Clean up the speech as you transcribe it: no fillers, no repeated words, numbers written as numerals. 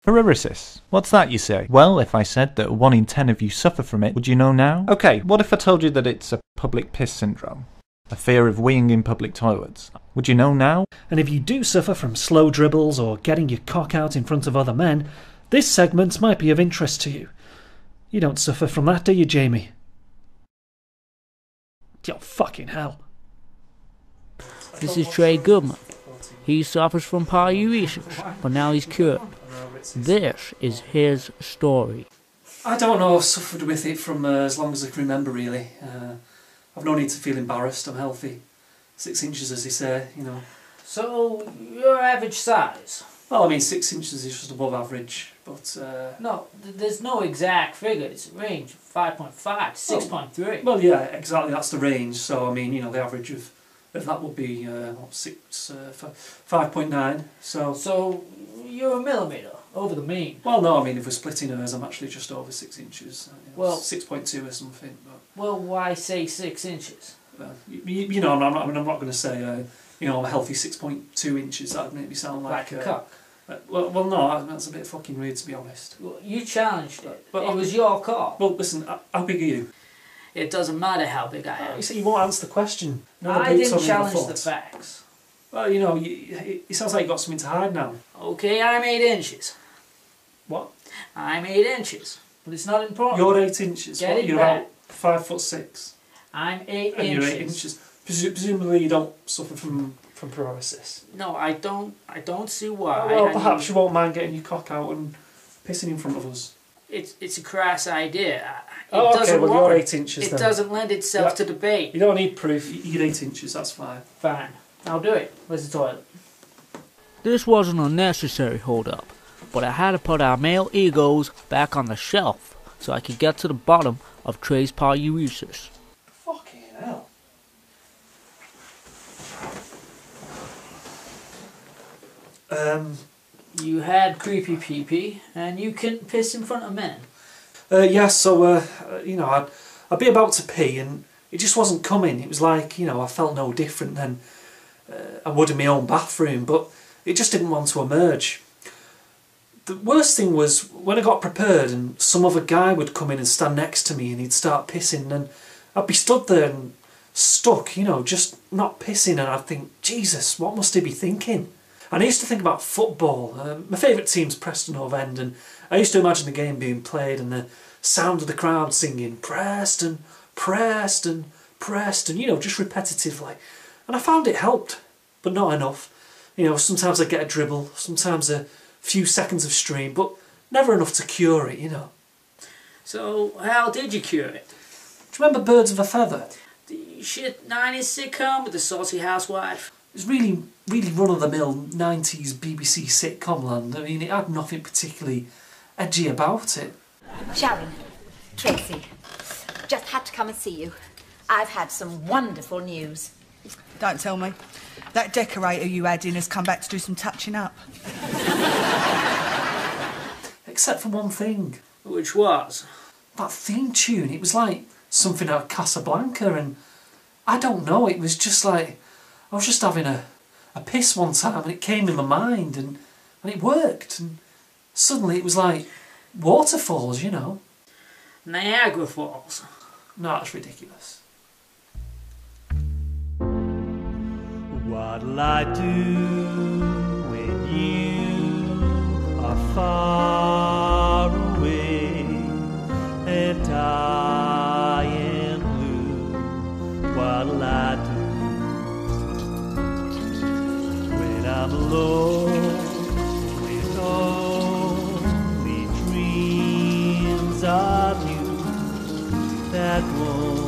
Paruresis. What's that, you say? Well, if I said that 1 in 10 of you suffer from it, would you know now? Okay, what if I told you that it's a public piss syndrome? A fear of weeing in public toilets. Would you know now? And if you do suffer from slow dribbles or getting your cock out in front of other men, this segment might be of interest to you. You don't suffer from that, do you, Jamie? Oh, fucking hell. This is Trey Goodman. He suffers from Paruresis, but now he's cured. This is his story. I don't know, I've suffered with it from as long as I can remember, really. I've no need to feel embarrassed, I'm healthy. 6 inches, as they say, you know. So, your average size? Well, I mean, 6 inches is just above average, but... No, there's no exact figure. It's a range of 5.5 to 6.3. Well, yeah, exactly, that's the range. So, I mean, you know, the average of that would be, 5.9, so... So, you're a millimetre over the mean. Well, no, I mean, if we're splitting hers, I'm actually just over 6 inches. You know, well, 6.2 or something. But, well, why say 6 inches? You know, I'm not going to say, you know, I'm a healthy 6.2 inches. That would make me sound like a cock. Well, no, that's a bit fucking rude, to be honest. Well, you challenged it. But it was your call. Well, listen, how big are you? It doesn't matter how big I am. You see, you won't answer the question. I didn't challenge the facts. Well, you know, it sounds like you've got something to hide now. Okay, I'm 8 inches. What? I'm 8 inches. But it's not important. You're 8 inches. Get it You're back. about 5'6". I'm 8 and inches. You're 8 inches. Presumably you don't suffer from paruresis. No, I don't see why. Well, perhaps you won't mind getting your cock out and pissing in front of us. It's a crass idea. Okay, well you're 8 inches then. It doesn't lend itself to debate. You don't need proof, you're 8 inches, that's fine. Fine, I'll do it. Where's the toilet? This was an unnecessary hold-up, but I had to put our male egos back on the shelf so I could get to the bottom of Trey's Paruresis. Fucking hell. You had creepy pee-pee, and you couldn't piss in front of men. Yeah, so, you know, I'd be about to pee and it just wasn't coming. It was like, you know, I felt no different than I would in my own bathroom, but it just didn't want to emerge. The worst thing was when I got prepared and some other guy would come in and stand next to me and he'd start pissing and I'd be stood there and stuck, you know, just not pissing, and I'd think, Jesus, what must he be thinking? And I used to think about football. My favourite team's Preston North End, and I used to imagine the game being played and the sound of the crowd singing Preston, Preston, Preston, you know, just repetitively. And I found it helped, but not enough. You know, sometimes I'd get a dribble, sometimes a few seconds of stream, but never enough to cure it, you know. So, how did you cure it? Do you remember Birds of a Feather? The shit 90s sitcom with the saucy housewife? It was really run-of-the-mill 90s BBC sitcom land. I mean, it had nothing particularly edgy about it. Sharon, Tracy, just had to come and see you. I've had some wonderful news. Don't tell me. That decorator you had in has come back to do some touching up. Except for one thing. Which was? That theme tune. It was like something out of Casablanca, and I don't know, it was just like... I was just having a piss one time and it came in my mind and it worked, and suddenly it was like waterfalls, you know. Niagara Falls. No, that's ridiculous. What'll I do when you are far away and I am blue? What'll I do? I'm alone with only dreams of you that won't